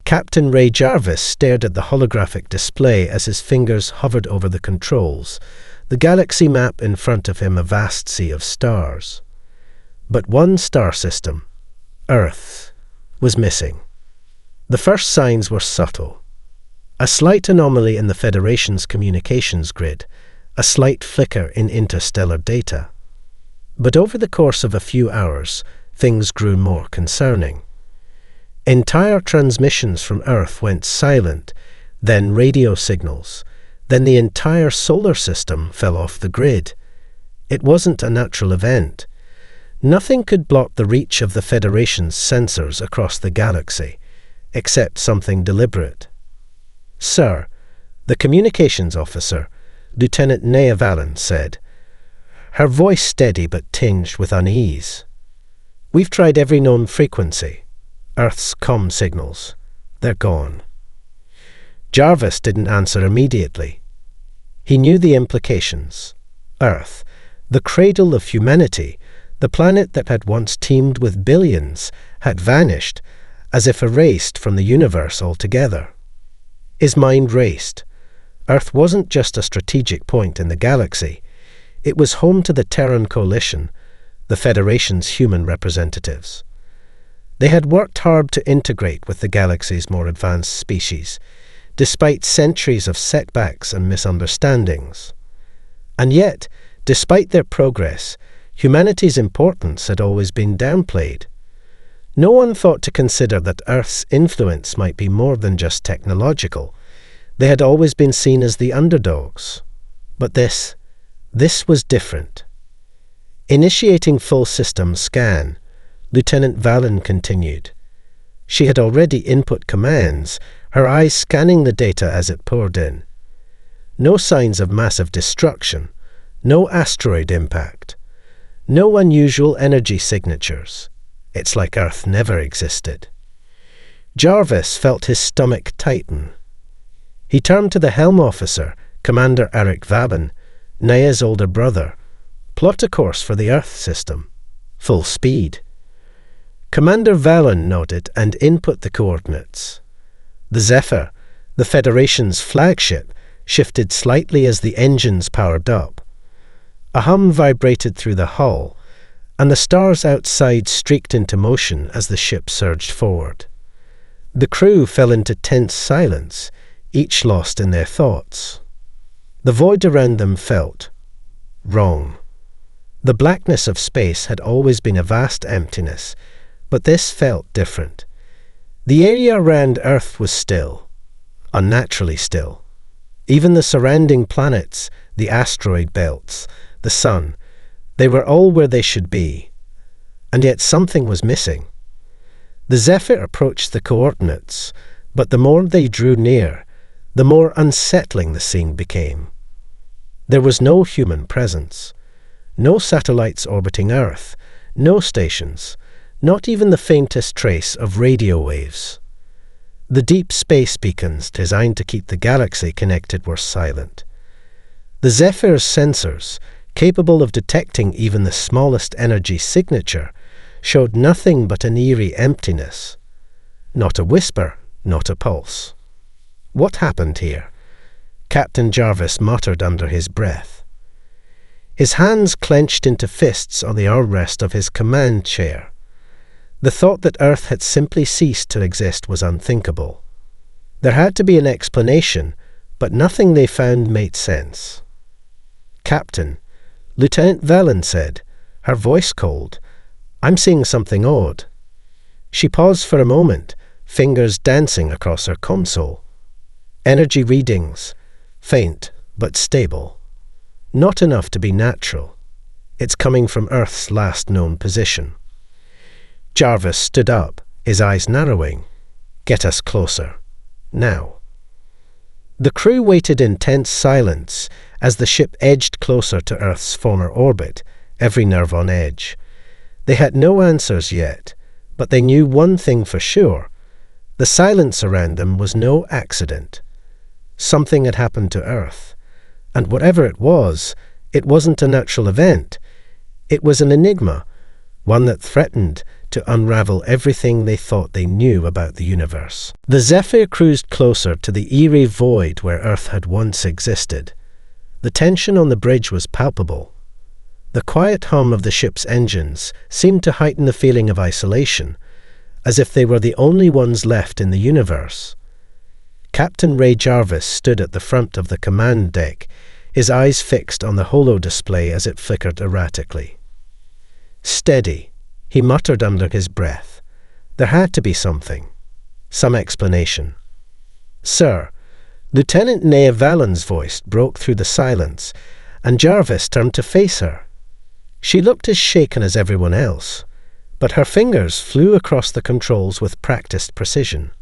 Captain Ray Jarvis stared at the holographic display as his fingers hovered over the controls, the galaxy map in front of him a vast sea of stars. But one star system, Earth, was missing. The first signs were subtle. A slight anomaly in the Federation's communications grid, a slight flicker in interstellar data. But over the course of a few hours, things grew more concerning. Entire transmissions from Earth went silent, then radio signals, then the entire solar system fell off the grid. It wasn't a natural event. Nothing could block the reach of the Federation's sensors across the galaxy, except something deliberate. "Sir," the communications officer, Lieutenant Nea Valen, said, her voice steady but tinged with unease. "We've tried every known frequency. Earth's comm signals. They're gone." Jarvis didn't answer immediately. He knew the implications. Earth, the cradle of humanity, the planet that had once teemed with billions, had vanished, as if erased from the universe altogether. His mind raced. Earth wasn't just a strategic point in the galaxy. It was home to the Terran Coalition, the Federation's human representatives. They had worked hard to integrate with the galaxy's more advanced species, despite centuries of setbacks and misunderstandings. And yet, despite their progress, humanity's importance had always been downplayed. No one thought to consider that Earth's influence might be more than just technological. They had always been seen as the underdogs. But this was different. Initiating full system scan, Lieutenant Valen continued. She had already input commands, her eyes scanning the data as it poured in. No signs of massive destruction, no asteroid impact, no unusual energy signatures. It's like Earth never existed. Jarvis felt his stomach tighten. He turned to the helm officer, Commander Eric Vabin, Nea's older brother. "Plot a course for the Earth system. Full speed." Commander Valen nodded and input the coordinates. The Zephyr, the Federation's flagship, shifted slightly as the engines powered up. A hum vibrated through the hull, and the stars outside streaked into motion as the ship surged forward. The crew fell into tense silence, each lost in their thoughts. The void around them felt wrong. The blackness of space had always been a vast emptiness, but this felt different. The area around Earth was still, unnaturally still. Even the surrounding planets, the asteroid belts, the sun, they were all where they should be. And yet something was missing. The Zephyr approached the coordinates, but the more they drew near, the more unsettling the scene became. There was no human presence, no satellites orbiting Earth, no stations, not even the faintest trace of radio waves. The deep space beacons designed to keep the galaxy connected were silent. The Zephyr's sensors, capable of detecting even the smallest energy signature, showed nothing but an eerie emptiness. Not a whisper, not a pulse. What happened here? Captain Jarvis muttered under his breath. His hands clenched into fists on the armrest of his command chair. The thought that Earth had simply ceased to exist was unthinkable. There had to be an explanation, but nothing they found made sense. "Captain," Lieutenant Valen said, her voice cold, "I'm seeing something odd." She paused for a moment, fingers dancing across her console. Energy readings, faint but stable. Not enough to be natural. It's coming from Earth's last known position. Jarvis stood up, his eyes narrowing. "Get us closer. Now." The crew waited in tense silence as the ship edged closer to Earth's former orbit, every nerve on edge. They had no answers yet, but they knew one thing for sure. The silence around them was no accident. Something had happened to Earth, and whatever it wasn't a natural event. It was an enigma, one that threatened, to unravel everything they thought they knew about the universe. The Zephyr cruised closer to the eerie void where Earth had once existed. The tension on the bridge was palpable. The quiet hum of the ship's engines seemed to heighten the feeling of isolation, as if they were the only ones left in the universe. Captain Ray Jarvis stood at the front of the command deck, his eyes fixed on the holo display as it flickered erratically. "Steady," he muttered under his breath. There had to be something. Some explanation. "Sir," Lieutenant Nea Vallen's voice broke through the silence, and Jarvis turned to face her. She looked as shaken as everyone else, but her fingers flew across the controls with practiced precision.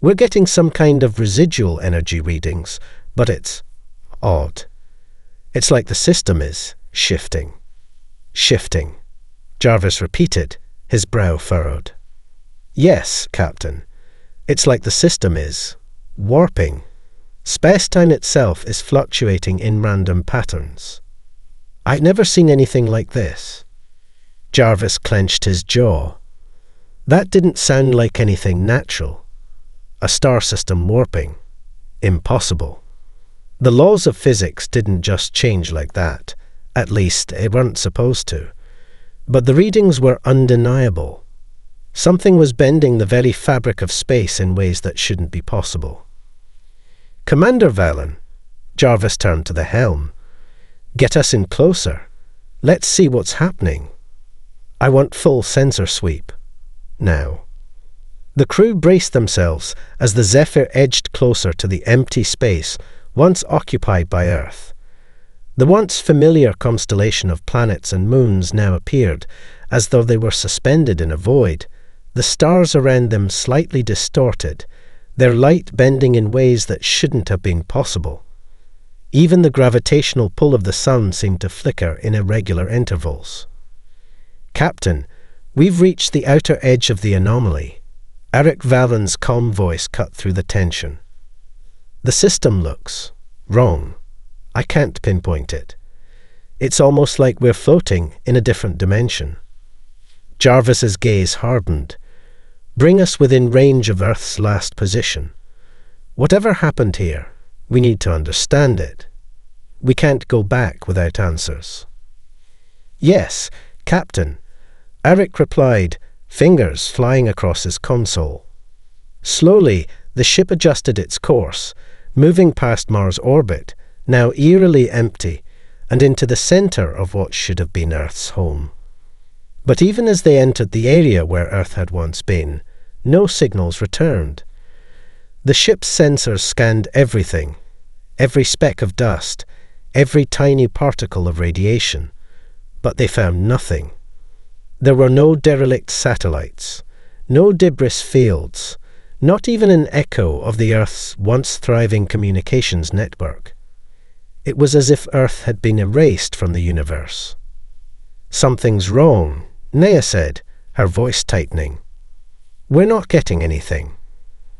"We're getting some kind of residual energy readings, but it's odd. It's like the system is shifting." "Shifting," Jarvis repeated, his brow furrowed. "Yes, Captain. It's like the system is warping. Space-time itself is fluctuating in random patterns. I've never seen anything like this." Jarvis clenched his jaw. That didn't sound like anything natural. A star system warping. Impossible. The laws of physics didn't just change like that. At least, they weren't supposed to. But the readings were undeniable. Something was bending the very fabric of space in ways that shouldn't be possible. "Commander Vallen," Jarvis turned to the helm. "Get us in closer. Let's see what's happening. I want full sensor sweep. Now." The crew braced themselves as the Zephyr edged closer to the empty space once occupied by Earth. The once familiar constellation of planets and moons now appeared, as though they were suspended in a void, the stars around them slightly distorted, their light bending in ways that shouldn't have been possible. Even the gravitational pull of the sun seemed to flicker in irregular intervals. "Captain, we've reached the outer edge of the anomaly." Eric Vallen's calm voice cut through the tension. "The system looks wrong. I can't pinpoint it. It's almost like we're floating in a different dimension." Jarvis's gaze hardened. "Bring us within range of Earth's last position. Whatever happened here, we need to understand it. We can't go back without answers." "Yes, Captain," Eric replied, fingers flying across his console. Slowly, the ship adjusted its course, moving past Mars' orbit, now eerily empty, and into the center of what should have been Earth's home. But even as they entered the area where Earth had once been, no signals returned. The ship's sensors scanned everything, every speck of dust, every tiny particle of radiation, but they found nothing. There were no derelict satellites, no debris fields, not even an echo of the Earth's once thriving communications network. It was as if Earth had been erased from the universe. "Something's wrong," Nea said, her voice tightening. "We're not getting anything.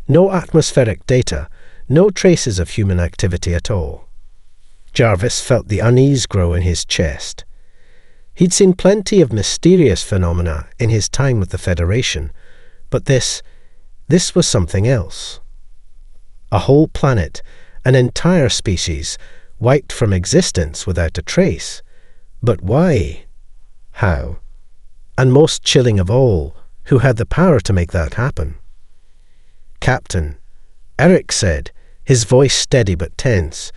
No atmospheric data, no traces of human activity at all." Jarvis felt the unease grow in his chest. He'd seen plenty of mysterious phenomena in his time with the Federation, but this was something else. A whole planet, an entire species, wiped from existence without a trace. But why? How? And most chilling of all, who had the power to make that happen? "Captain," Eric said, his voice steady but tense,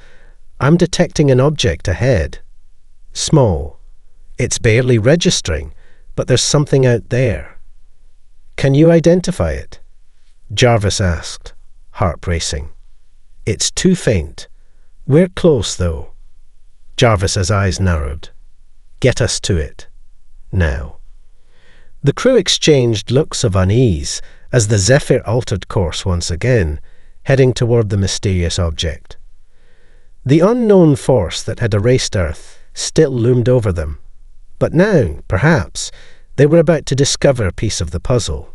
"I'm detecting an object ahead. Small. It's barely registering, but there's something out there." "Can you identify it?" Jarvis asked, heart racing. "It's too faint. We're close, though." Jarvis's eyes narrowed. "Get us to it. Now." The crew exchanged looks of unease as the Zephyr altered course once again, heading toward the mysterious object. The unknown force that had erased Earth still loomed over them, but now, perhaps, they were about to discover a piece of the puzzle.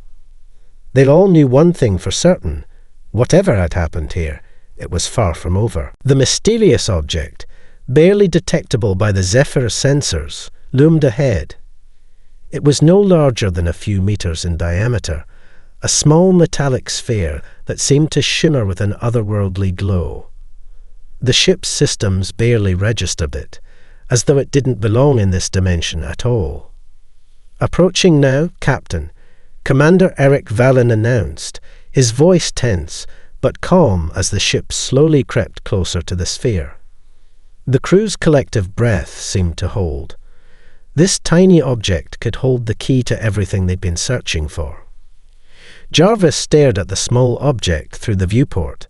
They all knew one thing for certain: whatever had happened here, it was far from over. The mysterious object, barely detectable by the Zephyr's sensors, loomed ahead. It was no larger than a few meters in diameter, a small metallic sphere that seemed to shimmer with an otherworldly glow. The ship's systems barely registered it, as though it didn't belong in this dimension at all. "Approaching now, Captain," Commander Eric Vallon announced, his voice tense, but calm as the ship slowly crept closer to the sphere. The crew's collective breath seemed to hold. This tiny object could hold the key to everything they'd been searching for. Jarvis stared at the small object through the viewport.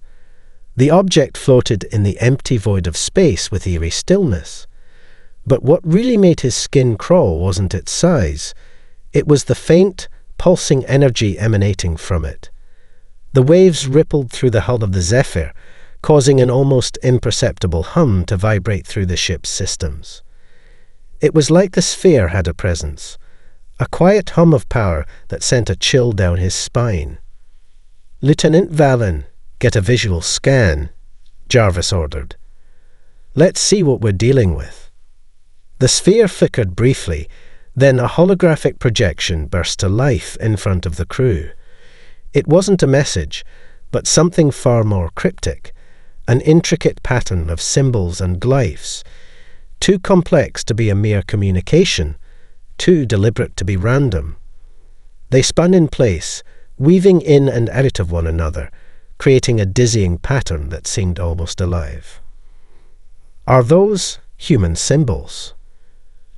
The object floated in the empty void of space with eerie stillness. But what really made his skin crawl wasn't its size. It was the faint, pulsing energy emanating from it. The waves rippled through the hull of the Zephyr, causing an almost imperceptible hum to vibrate through the ship's systems. It was like the sphere had a presence, a quiet hum of power that sent a chill down his spine. "Lieutenant Vallon, get a visual scan," Jarvis ordered. "Let's see what we're dealing with." The sphere flickered briefly, then a holographic projection burst to life in front of the crew. It wasn't a message, but something far more cryptic, an intricate pattern of symbols and glyphs, too complex to be a mere communication, too deliberate to be random. They spun in place, weaving in and out of one another, creating a dizzying pattern that seemed almost alive. "Are those human symbols?"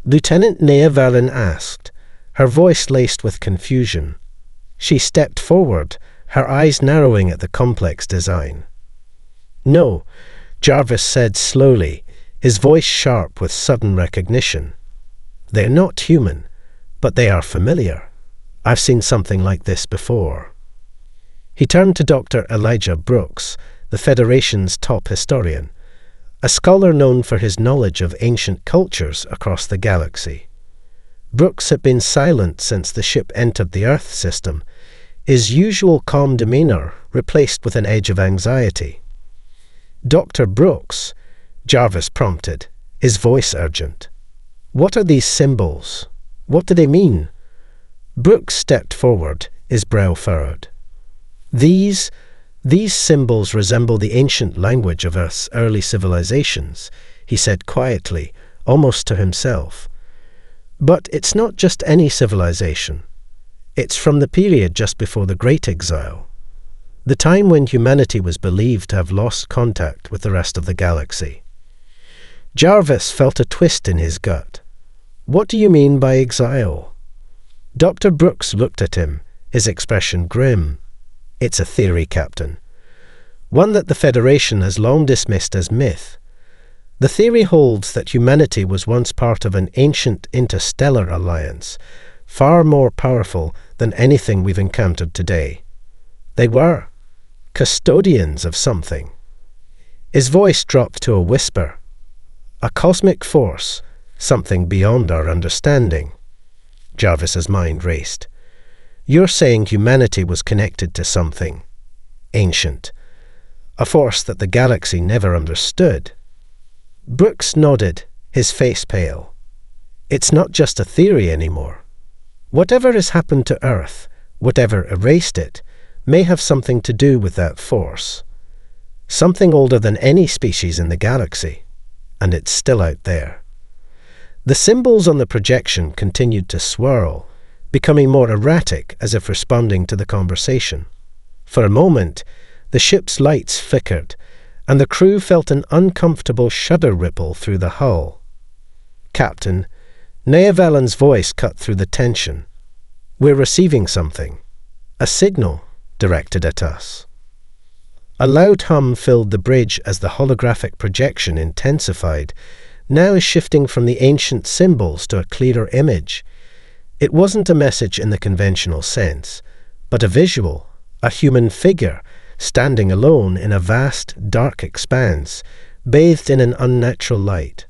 Lieutenant Nea Vallon asked, her voice laced with confusion. She stepped forward, her eyes narrowing at the complex design. "No," Jarvis said slowly, his voice sharp with sudden recognition. "They're not human, but they are familiar. I've seen something like this before." He turned to Dr. Elijah Brooks, the Federation's top historian, a scholar known for his knowledge of ancient cultures across the galaxy. Brooks had been silent since the ship entered the Earth system, his usual calm demeanor replaced with an edge of anxiety. "Dr. Brooks," Jarvis prompted, his voice urgent. "What are these symbols? What do they mean?" Brooks stepped forward, his brow furrowed. These symbols resemble the ancient language of Earth's early civilizations," he said quietly, almost to himself. "But it's not just any civilization. It's from the period just before the Great Exile, the time when humanity was believed to have lost contact with the rest of the galaxy." Jarvis felt a twist in his gut. "What do you mean by exile?" Dr. Brooks looked at him, his expression grim. "It's a theory, Captain. One that the Federation has long dismissed as myth. The theory holds that humanity was once part of an ancient interstellar alliance, far more powerful than anything we've encountered today. They were custodians of something." His voice dropped to a whisper. "A cosmic force, something beyond our understanding." Jarvis's mind raced. "You're saying humanity was connected to something ancient, a force that the galaxy never understood." Brooks nodded, his face pale. "It's not just a theory anymore. Whatever has happened to Earth, whatever erased it, may have something to do with that force. Something older than any species in the galaxy, and it's still out there." The symbols on the projection continued to swirl, becoming more erratic as if responding to the conversation. For a moment, the ship's lights flickered, and the crew felt an uncomfortable shudder ripple through the hull. "Captain," Nea Vallon's voice cut through the tension. "We're receiving something. A signal directed at us." A loud hum filled the bridge as the holographic projection intensified, now shifting from the ancient symbols to a clearer image. It wasn't a message in the conventional sense, but a visual, a human figure, standing alone in a vast, dark expanse, bathed in an unnatural light.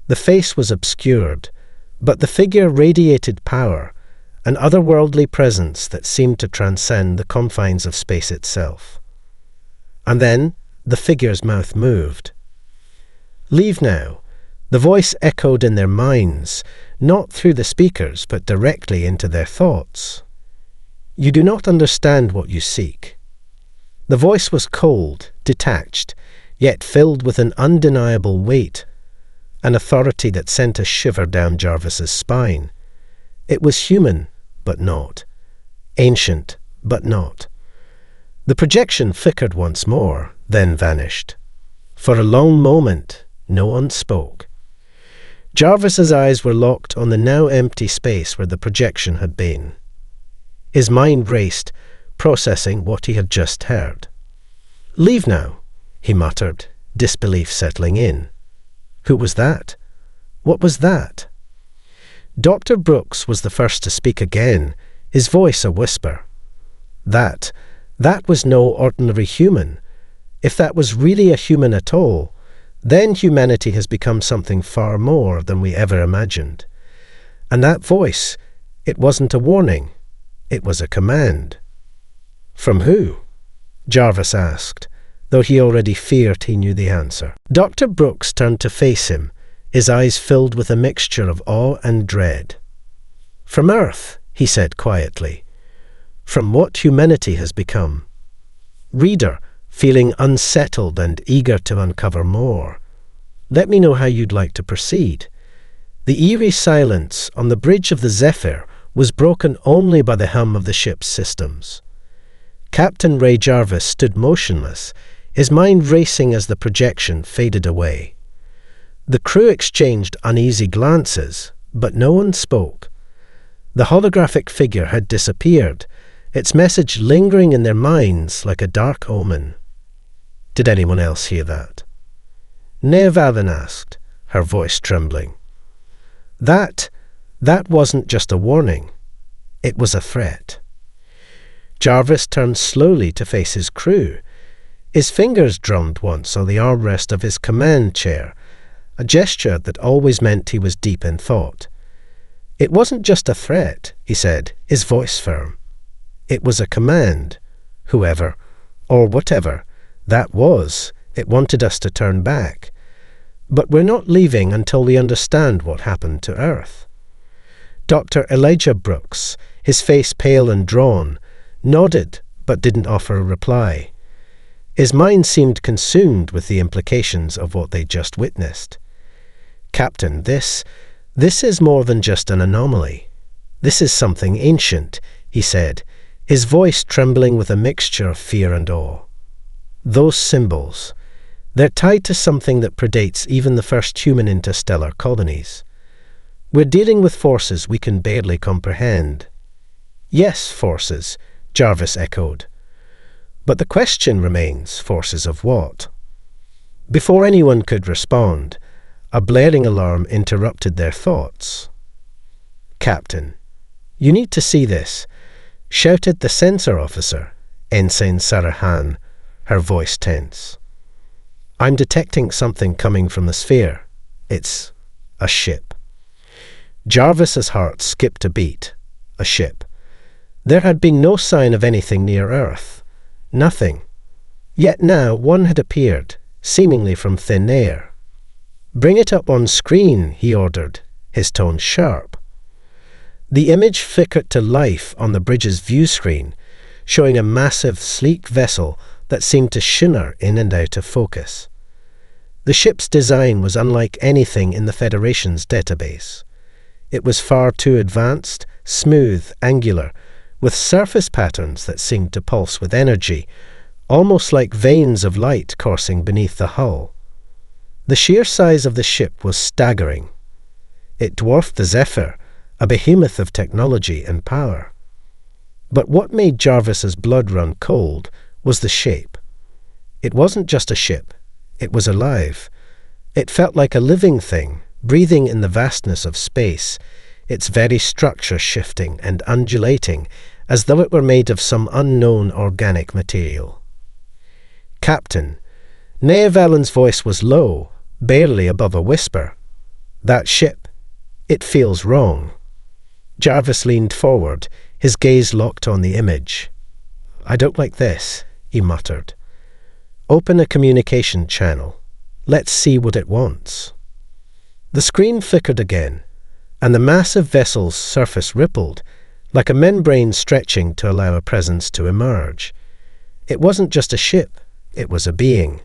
The face was obscured, but the figure radiated power, an otherworldly presence that seemed to transcend the confines of space itself. And then the figure's mouth moved. "Leave now. The voice echoed in their minds, not through the speakers, but directly into their thoughts. "You do not understand what you seek." The voice was cold, detached, yet filled with an undeniable weight, an authority that sent a shiver down Jarvis's spine. It was human, but not. Ancient, but not. The projection flickered once more, then vanished. For a long moment, no one spoke. Jarvis's eyes were locked on the now empty space where the projection had been. His mind raced, processing what he had just heard. "Leave now," he muttered, disbelief settling in. Who was that? What was that? Dr. Brooks was the first to speak again, his voice a whisper. That was no ordinary human. If that was really a human at all, then humanity has become something far more than we ever imagined. And that voice, it wasn't a warning, it was a command. From who? Jarvis asked, though he already feared he knew the answer. Dr. Brooks turned to face him, his eyes filled with a mixture of awe and dread. "From Earth," he said quietly. "From what humanity has become." Reader, feeling unsettled and eager to uncover more, let me know how you'd like to proceed. The eerie silence on the bridge of the Zephyr was broken only by the hum of the ship's systems. Captain Ray Jarvis stood motionless, his mind racing as the projection faded away. The crew exchanged uneasy glances, but no one spoke. The holographic figure had disappeared, its message lingering in their minds like a dark omen. Did anyone else hear that? Nea Valen asked, her voice trembling. That wasn't just a warning. It was a threat. Jarvis turned slowly to face his crew. His fingers drummed once on the armrest of his command chair, a gesture that always meant he was deep in thought. It wasn't just a threat, he said, his voice firm. It was a command. Whoever, or whatever, that was, it wanted us to turn back. But we're not leaving until we understand what happened to Earth. Dr. Elijah Brooks, his face pale and drawn, nodded but didn't offer a reply. His mind seemed consumed with the implications of what they'd just witnessed. Captain, this is more than just an anomaly. This is something ancient, he said, his voice trembling with a mixture of fear and awe. Those symbols, they're tied to something that predates even the first human interstellar colonies. We're dealing with forces we can barely comprehend. Yes, forces, Jarvis echoed. But the question remains, forces of what? Before anyone could respond, a blaring alarm interrupted their thoughts. Captain, you need to see this, shouted the sensor officer, Ensign Sarahan, her voice tense. I'm detecting something coming from the sphere. It's a ship. Jarvis's heart skipped a beat. A ship. There had been no sign of anything near Earth. Nothing. Yet now one had appeared, seemingly from thin air. Bring it up on screen, he ordered, his tone sharp. The image flickered to life on the bridge's view screen, showing a massive, sleek vessel that seemed to shimmer in and out of focus. The ship's design was unlike anything in the Federation's database. It was far too advanced, smooth, angular, with surface patterns that seemed to pulse with energy, almost like veins of light coursing beneath the hull. The sheer size of the ship was staggering. It dwarfed the Zephyr, a behemoth of technology and power. But what made Jarvis's blood run cold was the shape. It wasn't just a ship. It was alive. It felt like a living thing, breathing in the vastness of space, its very structure shifting and undulating as though it were made of some unknown organic material. Captain, Nea Valen's voice was low, barely above a whisper. That ship, it feels wrong. Jarvis leaned forward, his gaze locked on the image. I don't like this, he muttered. Open a communication channel. Let's see what it wants. The screen flickered again, and the massive vessel's surface rippled, like a membrane stretching to allow a presence to emerge. It wasn't just a ship, it was a being.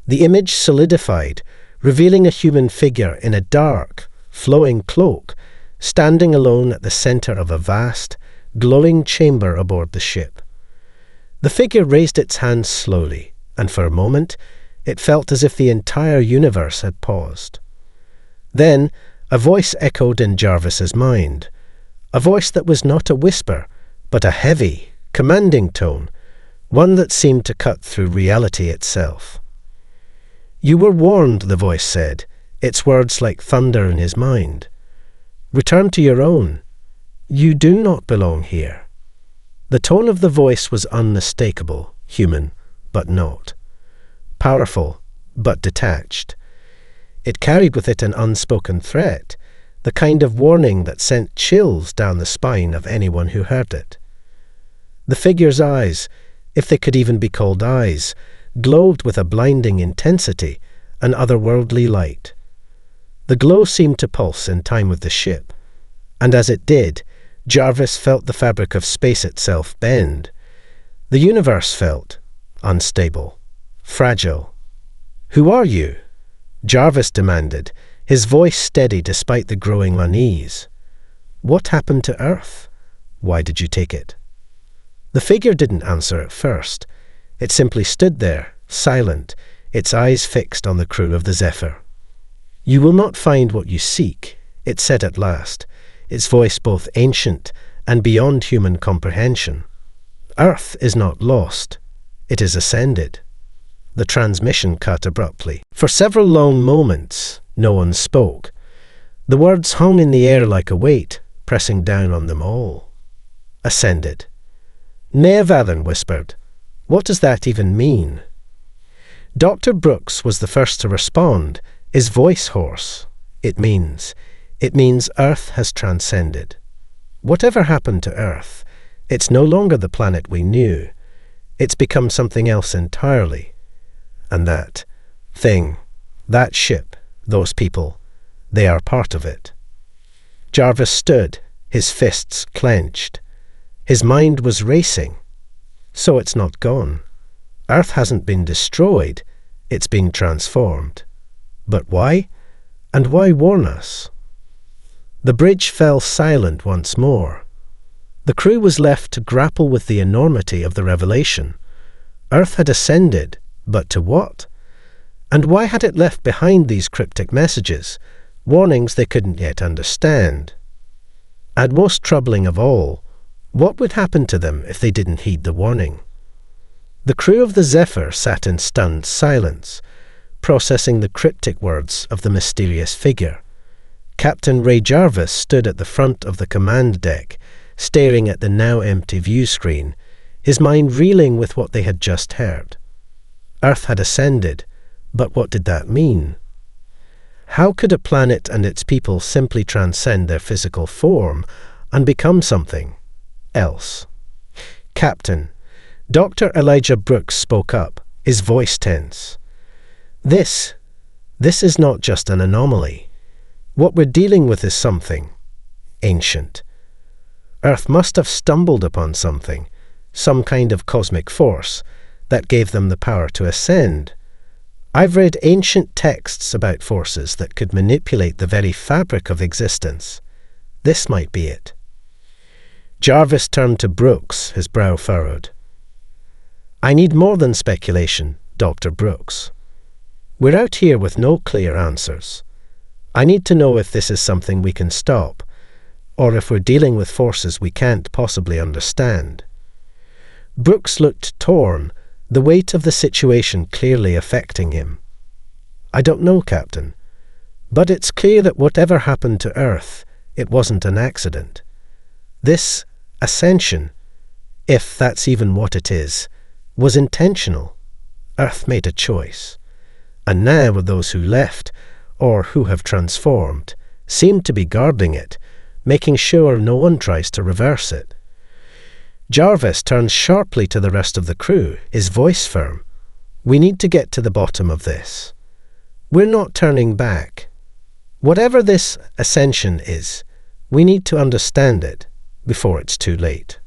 The image solidified, revealing a human figure in a dark, flowing cloak, standing alone at the center of a vast, glowing chamber aboard the ship. The figure raised its hands slowly, and for a moment, it felt as if the entire universe had paused. Then, a voice echoed in Jarvis's mind, a voice that was not a whisper, but a heavy, commanding tone, one that seemed to cut through reality itself. "You were warned," the voice said, its words like thunder in his mind. "Return to your own. You do not belong here." The tone of the voice was unmistakable, human, but not. Powerful, but detached. It carried with it an unspoken threat, the kind of warning that sent chills down the spine of anyone who heard it. The figure's eyes, if they could even be called eyes, glowed with a blinding intensity, an otherworldly light. The glow seemed to pulse in time with the ship, and as it did, Jarvis felt the fabric of space itself bend. The universe felt unstable, fragile. "Who are you?" Jarvis demanded, his voice steady despite the growing unease. "What happened to Earth? Why did you take it?" The figure didn't answer at first. It simply stood there, silent, its eyes fixed on the crew of the Zephyr. "You will not find what you seek," it said at last, its voice both ancient and beyond human comprehension. "Earth is not lost. It is ascended." The transmission cut abruptly. For several long moments, no one spoke. The words hung in the air like a weight, pressing down on them all. "Ascended." Neavalan whispered, "What does that even mean?" Dr. Brooks was the first to respond, his voice hoarse. It means Earth has transcended. Whatever happened to Earth, it's no longer the planet we knew. It's become something else entirely. And that thing, that ship, those people, they are part of it. Jarvis stood, his fists clenched. His mind was racing. So it's not gone. Earth hasn't been destroyed, it's been transformed. But why? And why warn us? The bridge fell silent once more. The crew was left to grapple with the enormity of the revelation. Earth had ascended, but to what? And why had it left behind these cryptic messages, warnings they couldn't yet understand? And most troubling of all, what would happen to them if they didn't heed the warning? The crew of the Zephyr sat in stunned silence, processing the cryptic words of the mysterious figure. Captain Ray Jarvis stood at the front of the command deck, staring at the now empty view screen, his mind reeling with what they had just heard. Earth had ascended, but what did that mean? How could a planet and its people simply transcend their physical form and become something else? "Captain," Dr. Elijah Brooks spoke up, his voice tense. This is not just an anomaly. What we're dealing with is something ancient. Earth must have stumbled upon something, some kind of cosmic force, that gave them the power to ascend. I've read ancient texts about forces that could manipulate the very fabric of existence. This might be it. Jarvis turned to Brooks, his brow furrowed. "I need more than speculation, Dr. Brooks. We're out here with no clear answers. I need to know if this is something we can stop, or if we're dealing with forces we can't possibly understand." Brooks looked torn, the weight of the situation clearly affecting him. "I don't know, Captain. But it's clear that whatever happened to Earth, it wasn't an accident. This ascension, if that's even what it is, was intentional. Earth made a choice. And now those who left, or who have transformed, seem to be guarding it, making sure no one tries to reverse it." Jarvis turned sharply to the rest of the crew, his voice firm. "We need to get to the bottom of this. We're not turning back. Whatever this Ascension is, we need to understand it before it's too late.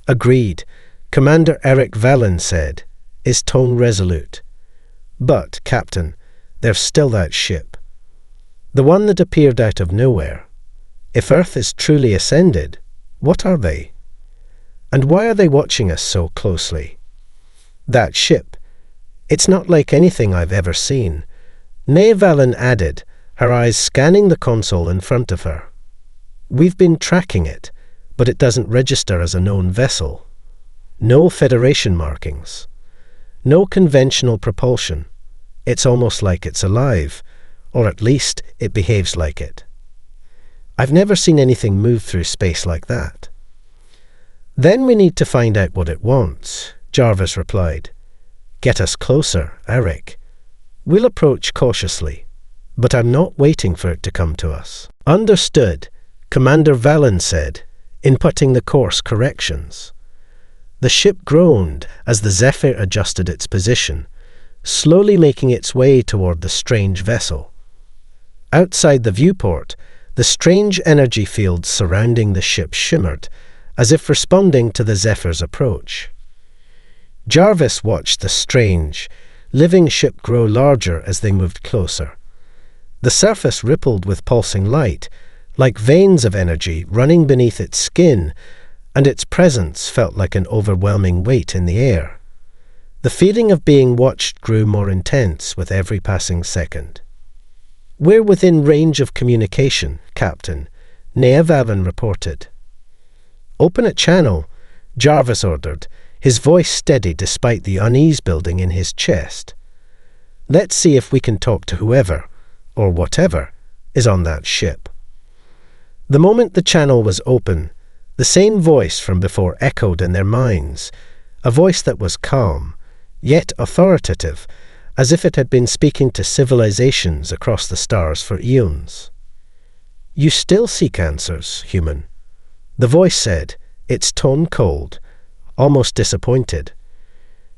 Agreed, Commander Eric Vallon said, his tone resolute. But, Captain, there's still that ship. The one that appeared out of nowhere. If Earth is truly ascended, what are they? And why are they watching us so closely? That ship. It's not like anything I've ever seen. Nea Vallon added, her eyes scanning the console in front of her. We've been tracking it, but it doesn't register as a known vessel. No Federation markings. No conventional propulsion. It's almost like it's alive, or at least it behaves like it. I've never seen anything move through space like that. Then we need to find out what it wants, Jarvis replied. Get us closer, Eric. We'll approach cautiously, but I'm not waiting for it to come to us. Understood, Commander Vallon said, inputting the course corrections. The ship groaned as the Zephyr adjusted its position, slowly making its way toward the strange vessel. Outside the viewport, the strange energy fields surrounding the ship shimmered, as if responding to the Zephyr's approach. Jarvis watched the strange, living ship grow larger as they moved closer. The surface rippled with pulsing light, like veins of energy running beneath its skin, and its presence felt like an overwhelming weight in the air. The feeling of being watched grew more intense with every passing second. We're within range of communication, Captain, Nea Vallon reported. Open a channel, Jarvis ordered, his voice steady despite the unease building in his chest. Let's see if we can talk to whoever, or whatever, is on that ship. The moment the channel was open, the same voice from before echoed in their minds, a voice that was calm, yet authoritative, as if it had been speaking to civilizations across the stars for eons. You still seek answers, human, the voice said, its tone cold, almost disappointed.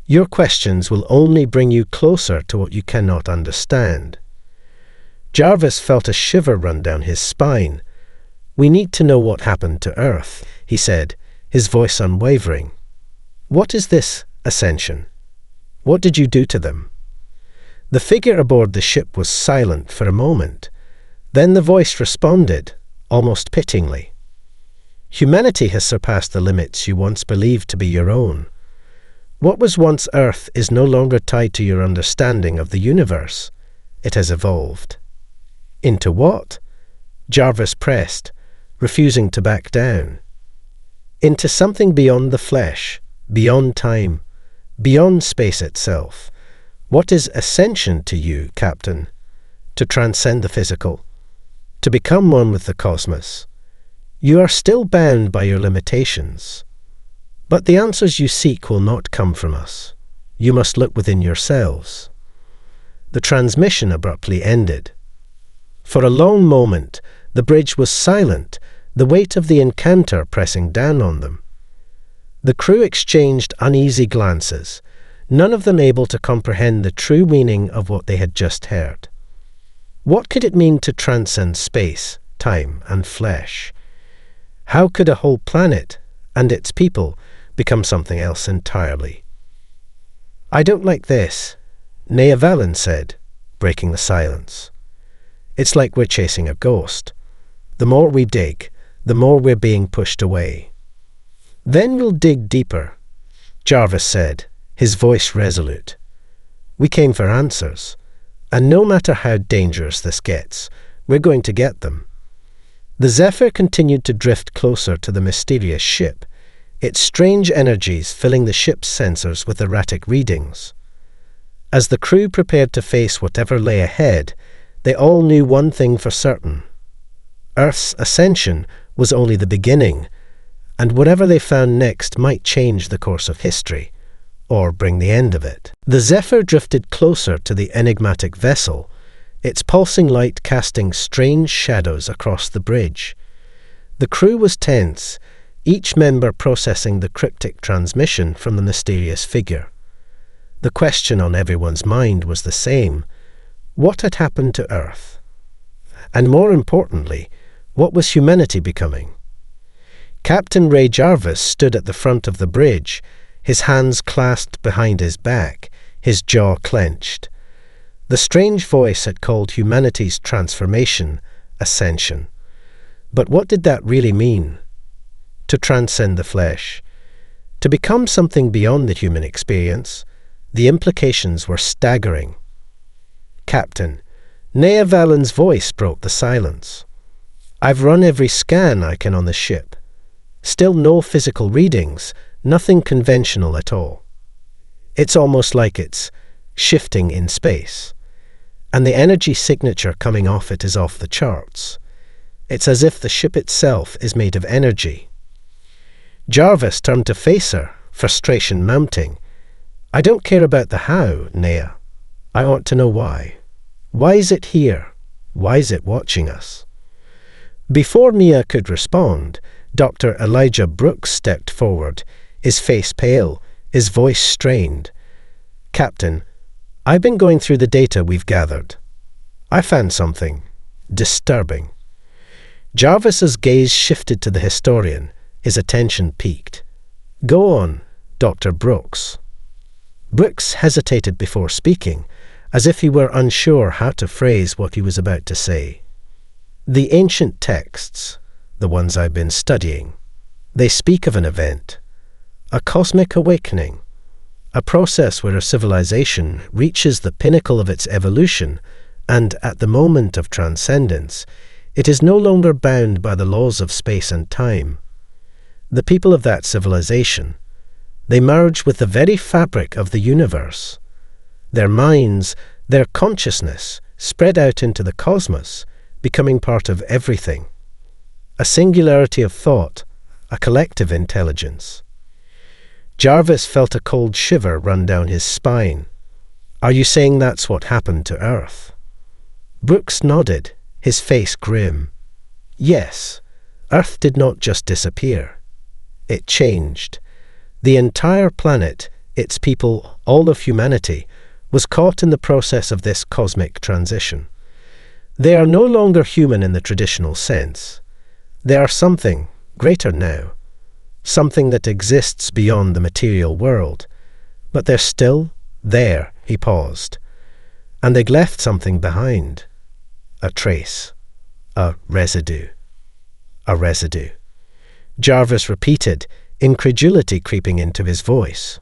Your questions will only bring you closer to what you cannot understand. Jarvis felt a shiver run down his spine. We need to know what happened to Earth, he said, his voice unwavering. What is this Ascension? What did you do to them? The figure aboard the ship was silent for a moment. Then the voice responded, almost pityingly. Humanity has surpassed the limits you once believed to be your own. What was once Earth is no longer tied to your understanding of the universe. It has evolved. Into what? Jarvis pressed, refusing to back down. Into something beyond the flesh, beyond time, beyond space itself. What is Ascension to you, Captain? To transcend the physical, to become one with the cosmos. You are still bound by your limitations. But the answers you seek will not come from us. You must look within yourselves. The transmission abruptly ended. For a long moment, the bridge was silent, the weight of the encounter pressing down on them. The crew exchanged uneasy glances, none of them able to comprehend the true meaning of what they had just heard. What could it mean to transcend space, time, and flesh? How could a whole planet and its people become something else entirely? I don't like this, Nea Vallon said, breaking the silence. It's like we're chasing a ghost. The more we dig, the more we're being pushed away. Then we'll dig deeper, Jarvis said, his voice resolute. We came for answers, and no matter how dangerous this gets, we're going to get them. The Zephyr continued to drift closer to the mysterious ship, its strange energies filling the ship's sensors with erratic readings. As the crew prepared to face whatever lay ahead, they all knew one thing for certain. Earth's ascension was only the beginning, and whatever they found next might change the course of history, or bring the end of it. The Zephyr drifted closer to the enigmatic vessel, its pulsing light casting strange shadows across the bridge. The crew was tense, each member processing the cryptic transmission from the mysterious figure. The question on everyone's mind was the same. What had happened to Earth? And more importantly, what was humanity becoming? Captain Ray Jarvis stood at the front of the bridge, his hands clasped behind his back, his jaw clenched. The strange voice had called humanity's transformation Ascension. But what did that really mean? To transcend the flesh, to become something beyond the human experience, the implications were staggering. Captain, Nea Valen's voice broke the silence. I've run every scan I can on the ship. Still no physical readings, nothing conventional at all. It's almost like it's shifting in space. And the energy signature coming off it is off the charts. It's as if the ship itself is made of energy. Jarvis turned to face her, frustration mounting. I don't care about the how, Nea. I want to know why. Why is it here? Why is it watching us? Before Mia could respond, Dr. Elijah Brooks stepped forward, his face pale, his voice strained. Captain, I've been going through the data we've gathered. I found something disturbing. Jarvis's gaze shifted to the historian, his attention peaked. Go on, Dr. Brooks. Brooks hesitated before speaking, as if he were unsure how to phrase what he was about to say. The ancient texts, the ones I've been studying, they speak of an event, a cosmic awakening, a process where a civilization reaches the pinnacle of its evolution, and at the moment of transcendence, it is no longer bound by the laws of space and time. The people of that civilization, they merge with the very fabric of the universe. Their minds, their consciousness, spread out into the cosmos, becoming part of everything. A singularity of thought, a collective intelligence. Jarvis felt a cold shiver run down his spine. Are you saying that's what happened to Earth? Brooks nodded, his face grim. Yes, Earth did not just disappear. It changed. The entire planet, its people, all of humanity, was caught in the process of this cosmic transition. They are no longer human in the traditional sense. They are something greater now, something that exists beyond the material world. But they're still there, he paused. And they've left something behind. A trace. A residue. A residue. Jarvis repeated, incredulity creeping into his voice.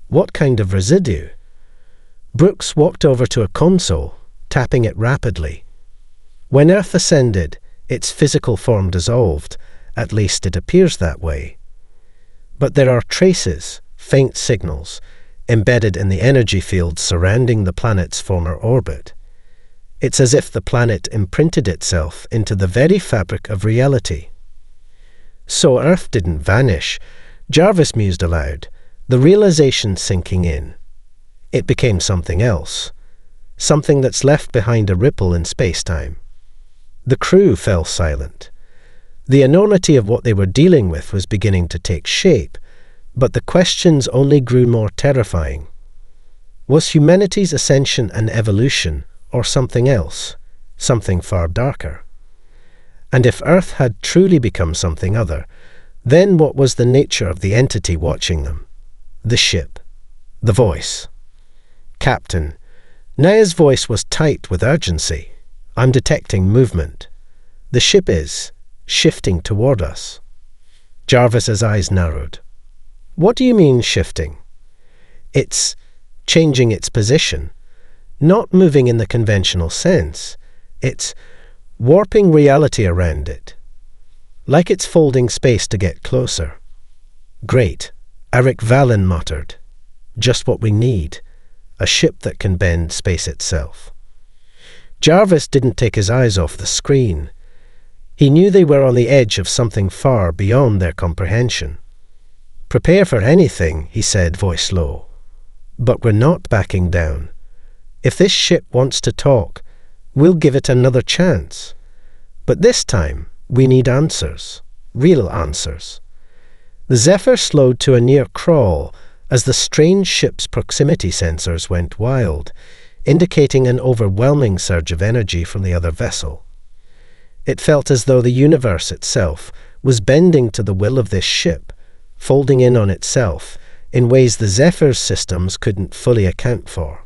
What kind of residue? Brooks walked over to a console, tapping it rapidly. When Earth ascended, its physical form dissolved, at least it appears that way. But there are traces, faint signals, embedded in the energy fields surrounding the planet's former orbit. It's as if the planet imprinted itself into the very fabric of reality. So Earth didn't vanish, Jarvis mused aloud, the realization sinking in. It became something else, something that's left behind a ripple in space-time. The crew fell silent. The enormity of what they were dealing with was beginning to take shape, but the questions only grew more terrifying. Was humanity's ascension an evolution, or something else, something far darker? And if Earth had truly become something other, then what was the nature of the entity watching them? The ship. The voice. Captain, Nea's voice was tight with urgency. I'm detecting movement. The ship is shifting toward us. Jarvis's eyes narrowed. What do you mean shifting? It's changing its position, not moving in the conventional sense. It's warping reality around it, like it's folding space to get closer. Great, Eric Valen muttered. Just what we need, a ship that can bend space itself. Jarvis didn't take his eyes off the screen. He knew they were on the edge of something far beyond their comprehension. Prepare for anything, he said, voice low. But we're not backing down. If this ship wants to talk, we'll give it another chance. But this time, we need answers. Real answers. The Zephyr slowed to a near crawl as the strange ship's proximity sensors went wild, indicating an overwhelming surge of energy from the other vessel. It felt as though the universe itself was bending to the will of this ship, folding in on itself in ways the Zephyr's systems couldn't fully account for.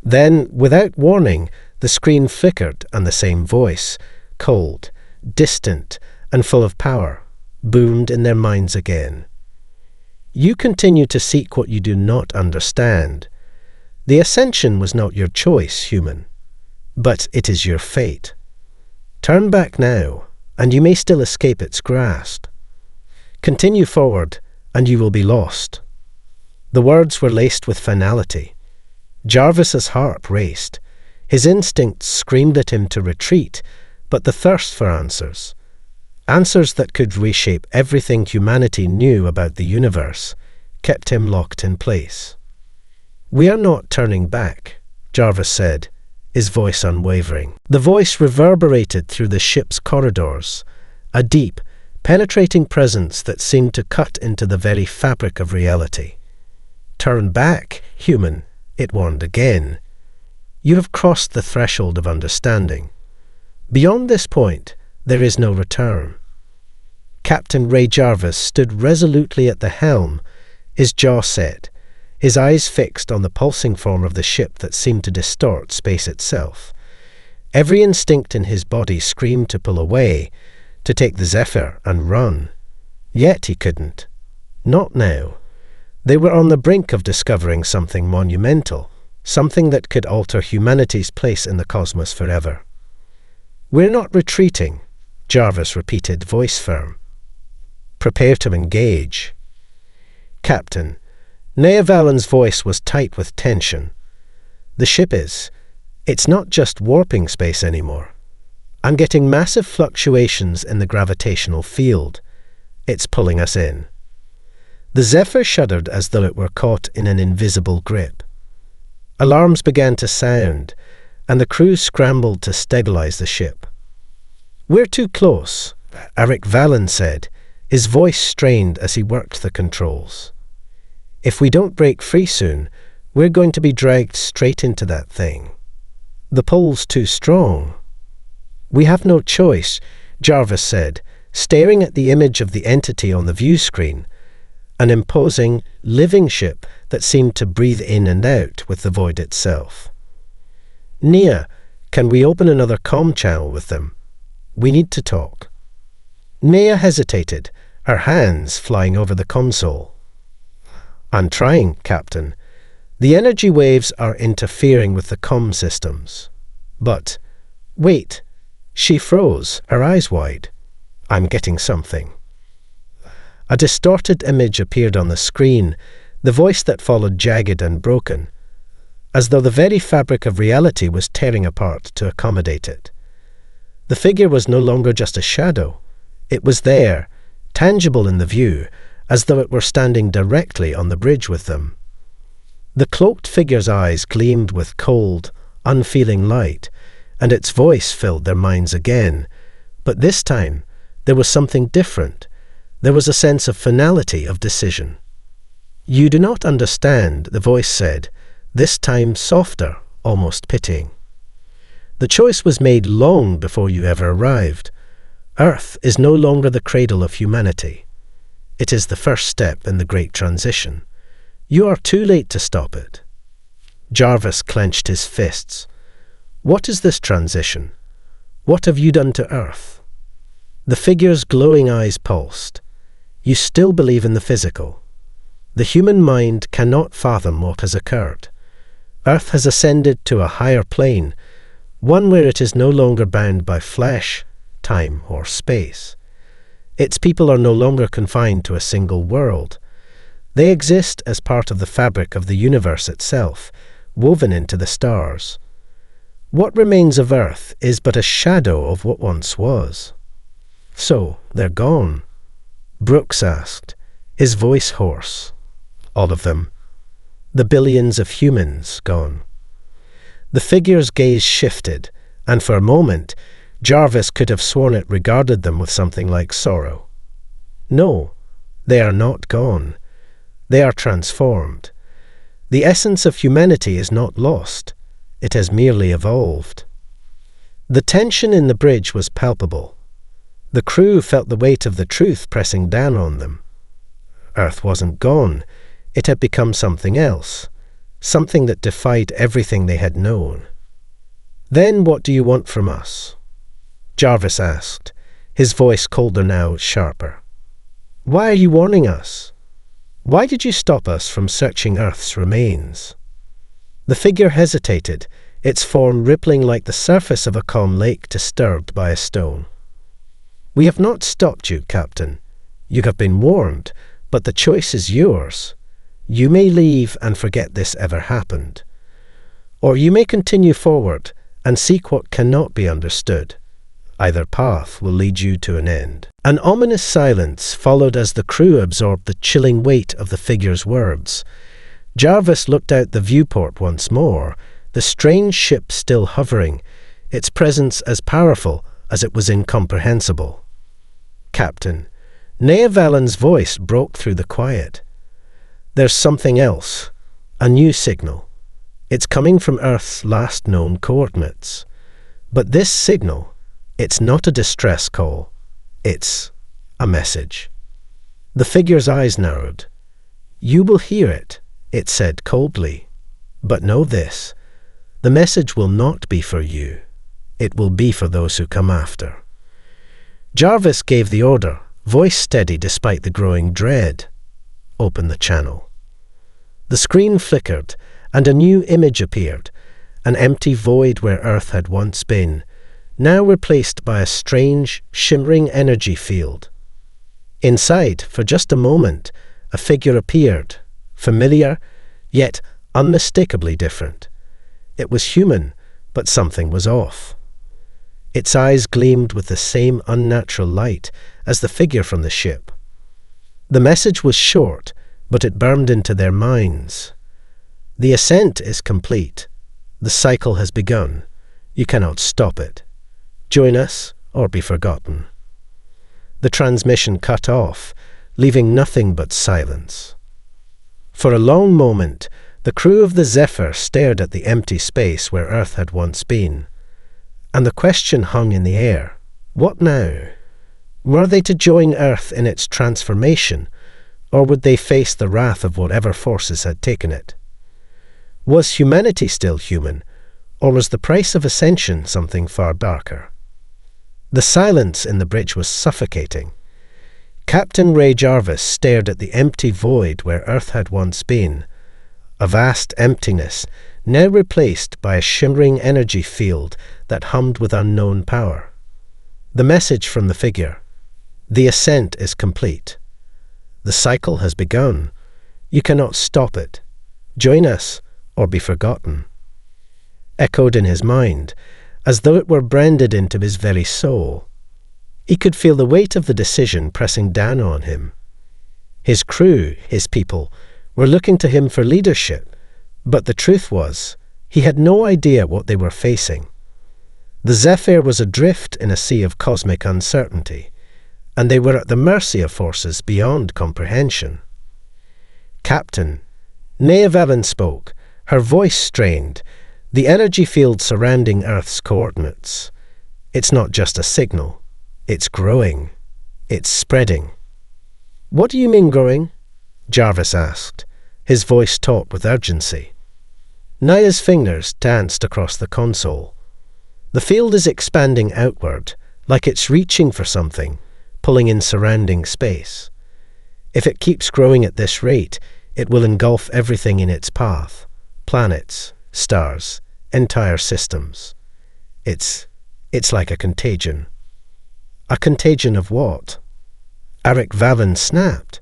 Then, without warning, the screen flickered and the same voice, cold, distant, and full of power, boomed in their minds again. You continue to seek what you do not understand. The Ascension was not your choice, human, but it is your fate. Turn back now, and you may still escape its grasp. Continue forward, and you will be lost. The words were laced with finality. Jarvis's heart raced. His instincts screamed at him to retreat, but the thirst for answers that could reshape everything humanity knew about the universe, kept him locked in place. "We are not turning back," Jarvis said, his voice unwavering. The voice reverberated through the ship's corridors, a deep, penetrating presence that seemed to cut into the very fabric of reality. "Turn back, human," it warned again. "You have crossed the threshold of understanding. Beyond this point, there is no return." Captain Ray Jarvis stood resolutely at the helm, his jaw set, his eyes fixed on the pulsing form of the ship that seemed to distort space itself. Every instinct in his body screamed to pull away, to take the Zephyr and run. Yet he couldn't. Not now. They were on the brink of discovering something monumental, something that could alter humanity's place in the cosmos forever. "We're not retreating," Jarvis repeated, voice firm. "Prepare to engage." "Captain," Nea Valen's voice was tight with tension. "The ship is. It's not just warping space anymore. I'm getting massive fluctuations in the gravitational field. It's pulling us in." The Zephyr shuddered as though it were caught in an invisible grip. Alarms began to sound, and the crew scrambled to stabilize the ship. "We're too close," Eric Valen said, his voice strained as he worked the controls. "If we don't break free soon, we're going to be dragged straight into that thing. The pull's too strong." "We have no choice," Jarvis said, staring at the image of the entity on the view screen, an imposing, living ship that seemed to breathe in and out with the void itself. "Nea, can we open another comm channel with them? We need to talk." Nea hesitated, her hands flying over the console. "I'm trying, Captain. The energy waves are interfering with the comm systems. But, wait." She froze, her eyes wide. "I'm getting something." A distorted image appeared on the screen, the voice that followed jagged and broken, as though the very fabric of reality was tearing apart to accommodate it. The figure was no longer just a shadow. It was there, tangible in the view, as though it were standing directly on the bridge with them. The cloaked figure's eyes gleamed with cold, unfeeling light, and its voice filled their minds again. But this time, there was something different. There was a sense of finality of decision. "You do not understand," the voice said, this time softer, almost pitying. "The choice was made long before you ever arrived. Earth is no longer the cradle of humanity. It is the first step in the great transition. You are too late to stop it." Jarvis clenched his fists. "What is this transition? What have you done to Earth?" The figure's glowing eyes pulsed. "You still believe in the physical. The human mind cannot fathom what has occurred. Earth has ascended to a higher plane, one where it is no longer bound by flesh, time, or space. Its people are no longer confined to a single world. They exist as part of the fabric of the universe itself, woven into the stars. What remains of Earth is but a shadow of what once was." "So, they're gone?" Brooks asked, his voice hoarse. "All of them. The billions of humans gone." The figure's gaze shifted, and for a moment, Jarvis could have sworn it regarded them with something like sorrow. "No, they are not gone. They are transformed. The essence of humanity is not lost. It has merely evolved." The tension in the bridge was palpable. The crew felt the weight of the truth pressing down on them. Earth wasn't gone. It had become something else, something that defied everything they had known. "Then what do you want from us?" Jarvis asked, his voice colder now, sharper. "Why are you warning us? Why did you stop us from searching Earth's remains?" The figure hesitated, its form rippling like the surface of a calm lake disturbed by a stone. "We have not stopped you, Captain. You have been warned, but the choice is yours. You may leave and forget this ever happened. Or you may continue forward and seek what cannot be understood. Either path will lead you to an end." An ominous silence followed as the crew absorbed the chilling weight of the figure's words. Jarvis looked out the viewport once more, the strange ship still hovering, its presence as powerful as it was incomprehensible. "Captain," Neavalan's voice broke through the quiet. "There's something else, a new signal. It's coming from Earth's last known coordinates. But this signal, it's not a distress call. It's a message." The figure's eyes narrowed. "You will hear it," it said coldly. "But know this, the message will not be for you. It will be for those who come after." Jarvis gave the order, voice steady despite the growing dread. "Open the channel." The screen flickered, and a new image appeared, an empty void where Earth had once been, now replaced by a strange, shimmering energy field. Inside, for just a moment, a figure appeared, familiar, yet unmistakably different. It was human, but something was off. Its eyes gleamed with the same unnatural light as the figure from the ship. The message was short, but it burned into their minds. "The ascent is complete. The cycle has begun. You cannot stop it. Join us or be forgotten." The transmission cut off, leaving nothing but silence. For a long moment, the crew of the Zephyr stared at the empty space where Earth had once been. And the question hung in the air. What now? Were they to join Earth in its transformation, or would they face the wrath of whatever forces had taken it? Was humanity still human, or was the price of ascension something far darker? The silence in the bridge was suffocating. Captain Ray Jarvis stared at the empty void where Earth had once been, a vast emptiness now replaced by a shimmering energy field that hummed with unknown power. The message from the figure: "The ascent is complete. The cycle has begun. You cannot stop it. Join us or be forgotten," echoed in his mind, as though it were branded into his very soul. He could feel the weight of the decision pressing down on him. His crew, his people, were looking to him for leadership, but the truth was, he had no idea what they were facing. The Zephyr was adrift in a sea of cosmic uncertainty, and they were at the mercy of forces beyond comprehension. "Captain," Neavalan spoke, her voice strained, the energy field surrounding Earth's coordinates. "It's not just a signal. It's growing. It's spreading." "What do you mean growing?" Jarvis asked, his voice taut with urgency. Naya's fingers danced across the console. "The field is expanding outward, like it's reaching for something, pulling in surrounding space. If it keeps growing at this rate, it will engulf everything in its path. Planets, stars, entire systems. It's like a contagion." "A contagion of what?" Eric Vavin snapped.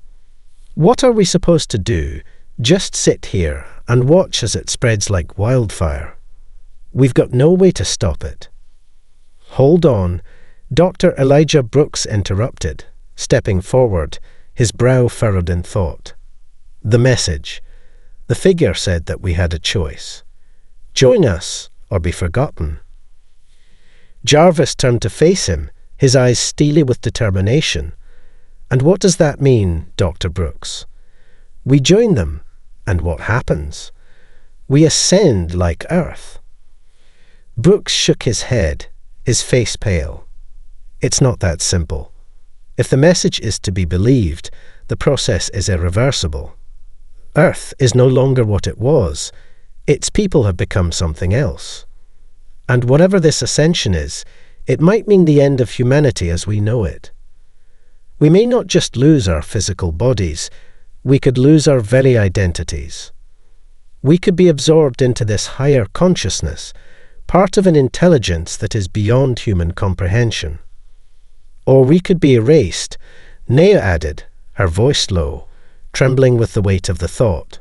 "What are we supposed to do? Just sit here and watch as it spreads like wildfire? We've got no way to stop it." "Hold on," Dr. Elijah Brooks interrupted, stepping forward, his brow furrowed in thought. "The message. The figure said that we had a choice. Join us or be forgotten." Jarvis turned to face him, his eyes steely with determination. "And what does that mean, Dr. Brooks?" "We join them, and what happens? We ascend like Earth." Brooks shook his head, his face pale. It's not that simple. If the message is to be believed, the process is irreversible. Earth is no longer what it was. Its people have become something else. And whatever this ascension is, it might mean the end of humanity as we know it. We may not just lose our physical bodies, we could lose our very identities. We could be absorbed into this higher consciousness, part of an intelligence that is beyond human comprehension. Or we could be erased, Nea added, her voice low, trembling with the weight of the thought.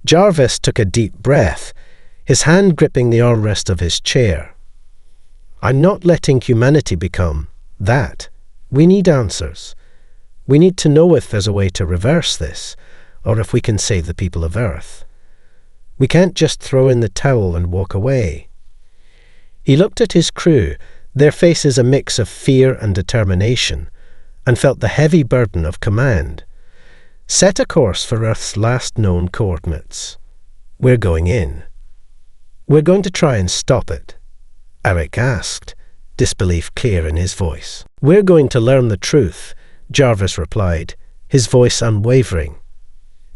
Jarvis took a deep breath, his hand gripping the armrest of his chair. I'm not letting humanity become that. We need answers. We need to know if there's a way to reverse this, or if we can save the people of Earth. We can't just throw in the towel and walk away. He looked at his crew, their faces a mix of fear and determination, and felt the heavy burden of command. Set a course for Earth's last known coordinates. We're going in. We're going to try and stop it. Eric asked, disbelief clear in his voice. We're going to learn the truth, Jarvis replied, his voice unwavering.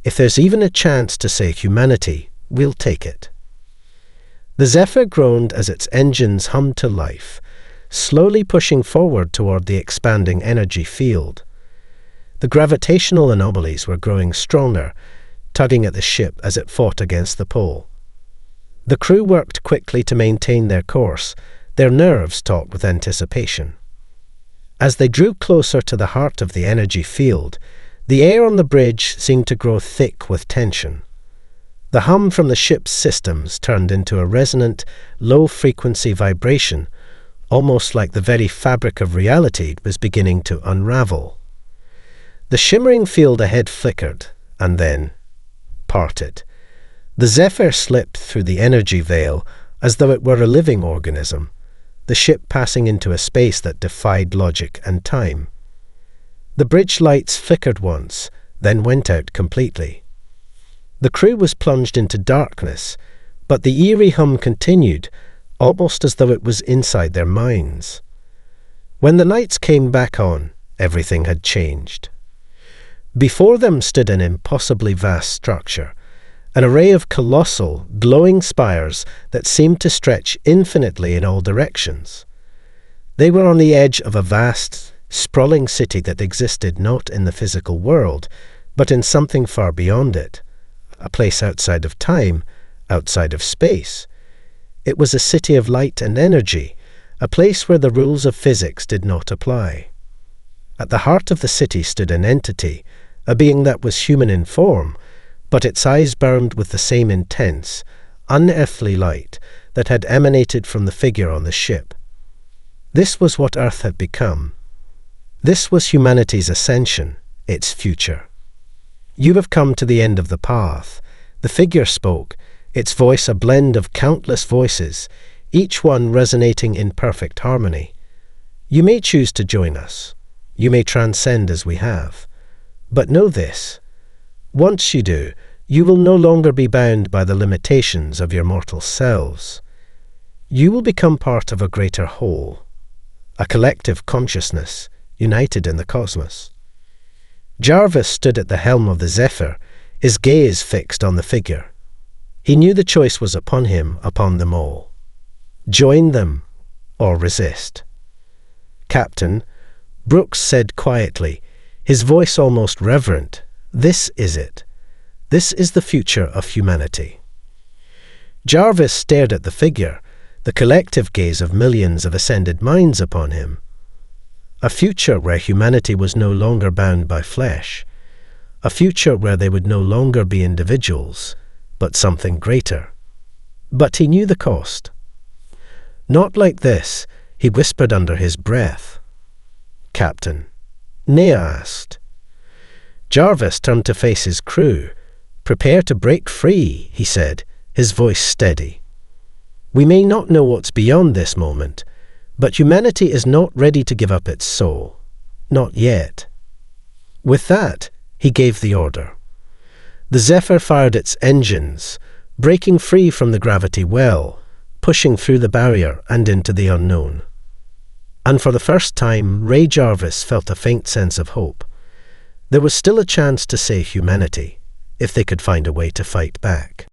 If there's even a chance to save humanity, we'll take it. The Zephyr groaned as its engines hummed to life, slowly pushing forward toward the expanding energy field. The gravitational anomalies were growing stronger, tugging at the ship as it fought against the pole. The crew worked quickly to maintain their course, their nerves taut with anticipation. As they drew closer to the heart of the energy field, the air on the bridge seemed to grow thick with tension. The hum from the ship's systems turned into a resonant, low-frequency vibration, almost like the very fabric of reality was beginning to unravel. The shimmering field ahead flickered, and then parted. The Zephyr slipped through the energy veil as though it were a living organism, the ship passing into a space that defied logic and time. The bridge lights flickered once, then went out completely. The crew was plunged into darkness, but the eerie hum continued, almost as though it was inside their minds. When the lights came back on, everything had changed. Before them stood an impossibly vast structure, an array of colossal, glowing spires that seemed to stretch infinitely in all directions. They were on the edge of a vast, sprawling city that existed not in the physical world, but in something far beyond it, a place outside of time, outside of space. It was a city of light and energy, a place where the rules of physics did not apply. At the heart of the city stood an entity, a being that was human in form, but its eyes burned with the same intense, unearthly light that had emanated from the figure on the ship. This was what Earth had become. This was humanity's ascension, its future. You have come to the end of the path. The figure spoke, its voice a blend of countless voices, each one resonating in perfect harmony. You may choose to join us. You may transcend as we have. But know this. Once you do, you will no longer be bound by the limitations of your mortal selves. You will become part of a greater whole, a collective consciousness united in the cosmos. Jarvis stood at the helm of the Zephyr, his gaze fixed on the figure. He knew the choice was upon him, upon them all. Join them, or resist. Captain, Brooks said quietly, his voice almost reverent, this is it. This is the future of humanity. Jarvis stared at the figure, the collective gaze of millions of ascended minds upon him. A future where humanity was no longer bound by flesh. A future where they would no longer be individuals, but something greater. But he knew the cost. Not like this, he whispered under his breath. Captain, Nea asked. Jarvis turned to face his crew. Prepare to break free, he said, his voice steady. We may not know what's beyond this moment, but humanity is not ready to give up its soul. Not yet. With that, he gave the order. The Zephyr fired its engines, breaking free from the gravity well, pushing through the barrier and into the unknown. And for the first time, Ray Jarvis felt a faint sense of hope. There was still a chance to save humanity, if they could find a way to fight back.